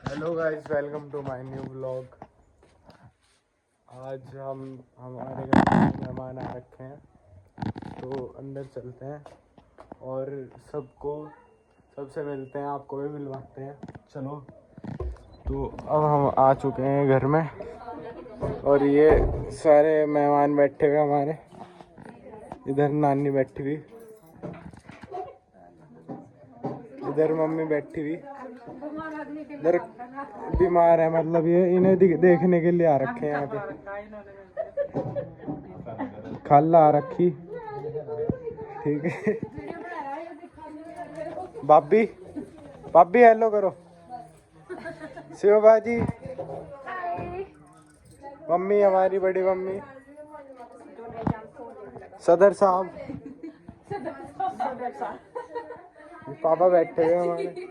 Hello guys, welcome to my new vlog. आज हम हमारे घर में मेहमान आ रखे हैं, तो अंदर चलते हैं और सबसे मिलते हैं, आपको भी मिलवाते हैं। चलो, तो अब हम आ चुके हैं घर में और ये सारे मेहमान बैठे हुए हमारे। इधर नानी बैठी हुई, इधर मम्मी बैठी हुई, इधर बीमार है, मतलब ये इन्हें देखने के लिए आ रखे हैं यहाँ पे। खाला आ रखी, ठीक है। भाभी भाभी हेलो करो। शिव बाजी, मम्मी हमारी बड़ी मम्मी, सदर साहब, पापा बैठे हुए हमारे,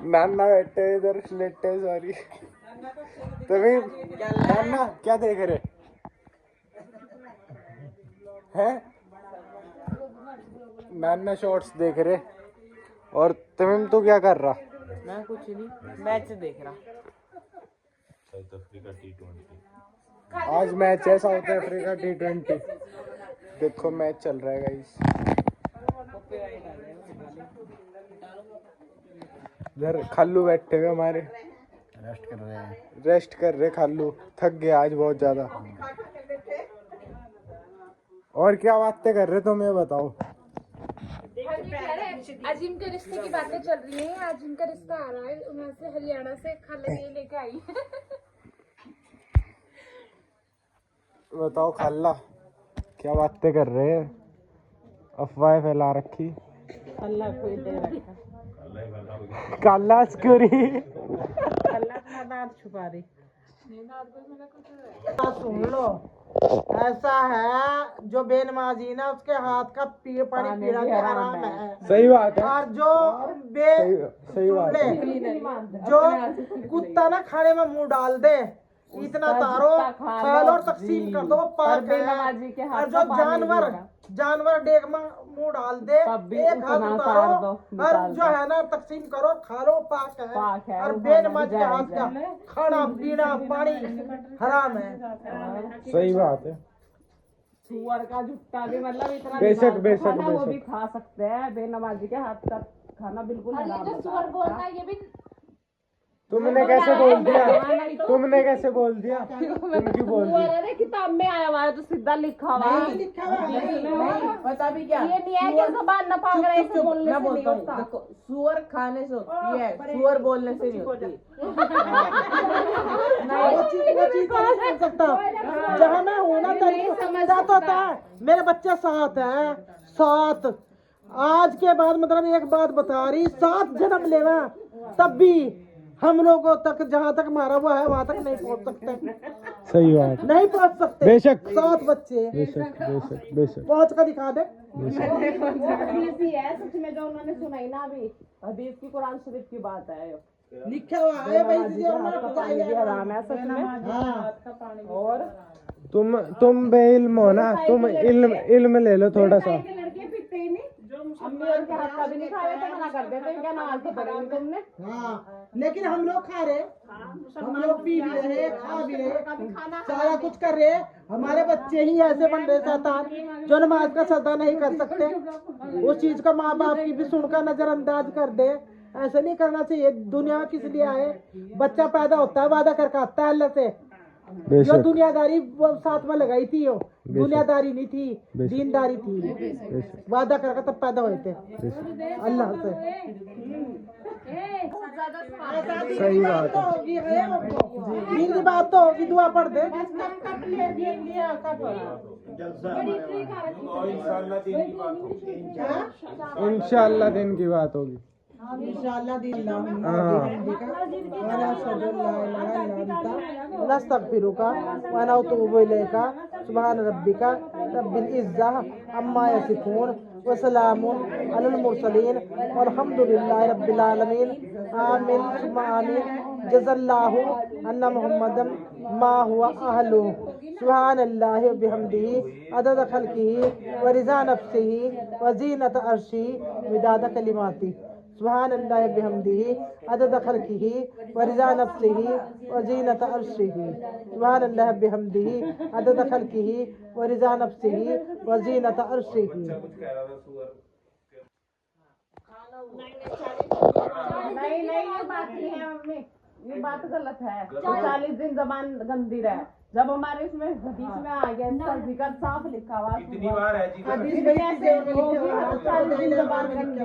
नाना बैठे हुए इधर लेटे, सॉरी। तुम्हें नाना क्या देख रहे हैं? नाना शॉर्ट्स देख रहे। और तुम तो क्या कर रहा? मैं कुछ नहीं, मैच देख रहा। साउथ अफ्रीका T20 आज मैच है, साउथ अफ्रीका T20। देखो मैच चल रहा है गाइस। इधर खालू बैठे हुए हमारे, रेस्ट कर रहे खालू, थक गए आज बहुत ज्यादा। और क्या बातें कर रहे तुम ये बताओ। अजीम के रिश्ते की बातें चल रही हैं। अजीम का रिश्ता आ रहा है वहाँ से, हरियाणा से, खाला ये लेके आई है। बताओ खाला, क्या बातें कर रहे हैं? अफवाहें फैला रखी। अल्लाह कोई दे रखा, काला स्कूरी, अल्लाह अपना दांत छुपा रही। सुन लो, ऐसा है जो बेनमाजी ना उसके हाथ का पानी पीना भी हराम है। सही बात है। और जो सही बात है। जो कुत्ता ना खाने में मुंह डाल दे, इतना तारो खा लो और तकसीम कर दो, वो पाक है। और जो जानवर डेग में मुंह डाल दे, एक हाथ उतारो और जो है ना तकसीम करो, खा लो, पाक है। और बेनमाज के हाथ का खाना पीना पानी हराम है। सही बात है। सुअर का जुट्टा भी मतलब इतना बेशक खाना वो भी खा सकते हैं, बेनमाजी के हाथ का खाना बिल्कुल और ये जो सुअर बोलता है ये भी तुमने कैसे बोल दिया? तुमने कैसे बोल दिया? तुम क्यों बोल दिया? अरे किताब में आया हुआ है तो सीधा लिखा हुआ है। पता भी क्या, ये नहीं है कि जबान न पाक रहे से बोलने से नहीं होता। देखो, सुअर खाने से होती है, सुअर बोलने से नहीं होती। वो चीज नहीं कर सकता। जहाँ मैं हूँ ना साथ होता है, मेरे बच्चे साथ हैं, साथ। आज के बाद मतलब एक बात बता रही, 7 जन्म लेना तब भी हम लोगों तक, जहाँ तक मारा हुआ है वहाँ तक नहीं पहुँच सकते। सही बात, नहीं पहुँच सकते। बेशक 7 बच्चे बेशक पहुँच कर दिखा दे। हदीस ही है सच में जो उन्होंने सुनाई ना, अभी हदीस की कुरान शरीफ की बात है। लिखा हुआ है भाई, हराम है सच में। और तुम बेइल्म हो ना, तुम इल्म ले लो थोड़ा सा। लड़के पीते ही नहीं, अम्मी और के हाथ का भी नहीं खाए तो मना कर देते हैं, क्या नमाज तो पढ़ी नहीं तुमने। हाँ, लेकिन हम लोग खा रहे, हम लोग पी भी रहे, खा भी रहे, सारा कुछ कर रहे। हमारे बच्चे ही ऐसे बन रहे शैतान जो नमाज का सदा नहीं कर सकते। उस चीज को माँ बाप की भी सुनकर नजरअंदाज कर दे। ऐसा नहीं करना चाहिए। दुनिया किस लिए आए? बच्चा पैदा होता है, वादा करके आता है अल्लाह से। जो दुनियादारी वो साथ में लगाई थी, वो दुनियादारी नहीं थी, दीनदारी थी। वादा करके तब पैदा हुए थे अल्लाह से। सही बात है। दीन की बात तो होगी, दुआ पढ़ दे। इंशाल्लाह दिन की बात होगी। नस्तगफिरुका व नतूबु इलैका सुब्हान रब्बिका रब्बिल इज्जा अम्मा यसिफून व सलामुन अलल मुरसलीन वल्हम्दुलिल्लाहि रब्बिल आलमीन। आमीन सुम्मा आमीन। जज़ल्लाहु अन्ना मुहम्मदन मा हुवा अहलु। सुब्हानल्लाहि व बिहम्दिही अदद खल्किही व रिज़ा नफ्सिही व ज़ीनत अर्शिही मिदाद कलिमाती। सुभान अल्लाह बिहम्दिही अदद खल्किही व रिज़ा नफ्सिही व ज़ीनत अर्शिही सुभान अल्लाह बिहम्दिही अदद खल्किही व रिज़ा नफ्सिही व ज़ीनत अर्शिही। नहीं नहीं, ये बात नहीं है मम्मी, ये बात गलत है। 40 दिन जबान गंदी रहे, जब हमारे इसमें हदीस में आ गया जिक्र साफ लिखा हुआ कितनी बार है जी? हदीस में कैसे होगी? 40 दिन जबान गंदी।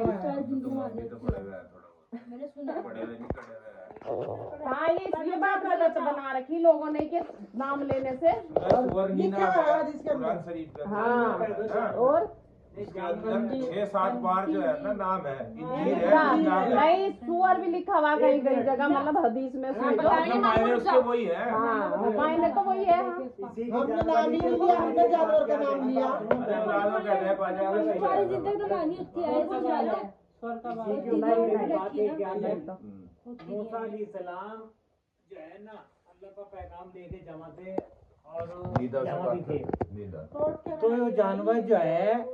हाँ, ये बात गलत बना रखी लोगों ने कि नाम लेने से। लिखा हुआ है हदीस के अंदर। हाँ, और 6-7 बार जो है ना नाम है, इंजीर है, नाम है। नहीं, सुअर भी लिखा हुआ कहीं कहीं जगह, मतलब हदीस में मायने उसके वही है। हाँ, मायने तो वही है। हाँ। हमने नाम ही नहीं लिया, हमने जानवर का नाम लिया। 40 दिन तक तो मानी होती है, ऐसी बात है। मूसा अलैहिस्सलाम जो है ना अल्लाह का पैगाम दे के जमा थे और जमा भी थे। तो ये जानवर जो है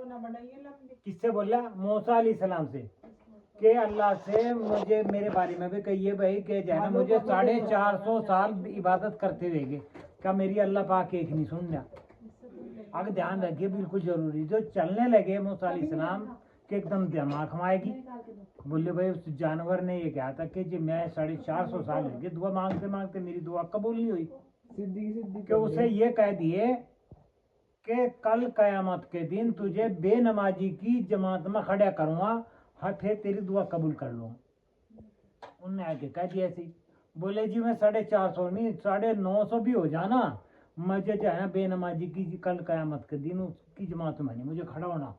किससे बोला? मूसा अलैहिस्सलाम से कि अल्लाह से मुझे मेरे बारे में भी कहिए भाई कि जो है ना मुझे 450 साल इबादत करते हुए क्या मेरी अल्लाह पाक एक नहीं सुन लिया। आगे ध्यान रखिए, बिल्कुल जरूरी। जो चलने लगे मूसा अलैहिस्सलाम के एकदम दिमाग खमाएगी। बोले भाई उस जानवर ने ये कहा था कि जी मैं 450 साल हो गए दुआ मांगते मांगते मेरी दुआ कबूल नहीं हुई। कि उसे ये कह दिए कि कल कयामत के दिन तुझे बेनमाजी की जमात में खड़ा करूंगा, हाँ फिर तेरी दुआ कबूल कर लूंगा। उनने आके कह दिया ऐसे। बोले जी मैं 450 नहीं 950 भी हो जाना, मुझे जो है ना बेनमाजी की कल कयामत के दिन उसकी जमात में नहीं मुझे खड़ा होना।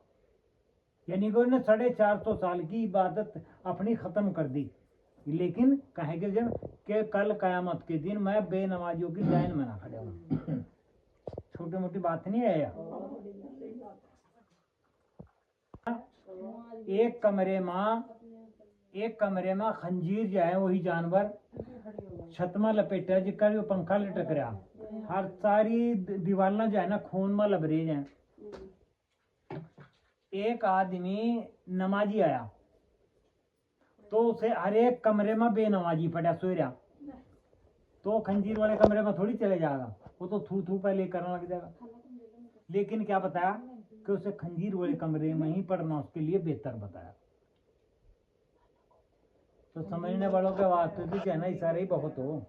यानी कि उन्होंने 450 साल की इबादत अपनी खत्म कर दी, लेकिन कहेंगे जब कि कल कयामत के दिन मैं बेनमाजियों की लाइन में ना खड़ा हूँ। छोटी मोटी बात नहीं है यार। एक कमरे में खंजीर जो है वही जानवर छतमा लपेटा जिसका जो पंखा लटक रहा, हर सारी दीवार जो है ना खून में लबरेज है। एक आदमी नमाजी आया तो उसे हर एक कमरे में बेनमाजी पड़ा सो रहा, तो खंजीर वाले कमरे में थोड़ी चले जाएगा, वो तो थू थू पहले करने लग जाएगा। लेकिन क्या बताया कि उसे खंजीर वाले कमरे में ही पढ़ना उसके लिए बेहतर बताया। तो समझने वालों के वास्ते भी कहना इशारा ही बहुत हो।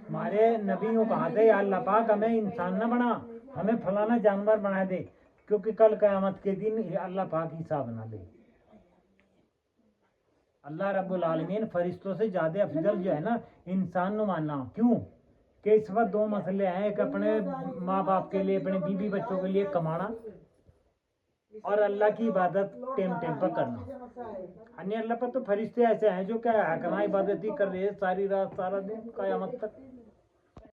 हमारे नबी को कहा थे अल्लाह पाक हमें इंसान न बना, हमें फलाना जानवर बना दे, क्योंकि कल क़यामत के दिन अल्लाह पाक हिसाब ना ले। अल्लाह रब्बुल आलमीन फरिश्तों से ज्यादा अफजल जो है ना इंसान को मानना। क्यों कि इस वक्त दो मसले हैं, एक अपने माँ बाप के लिए अपने बीवी बच्चों के लिए कमाना और अल्लाह की इबादत टेम पर करना। अन्य अल्लाह पर तो फरिश्ते ऐसे हैं जो क्या करना इबादत ही कर रहे हैं सारी रात सारा दिन क़यामत तक।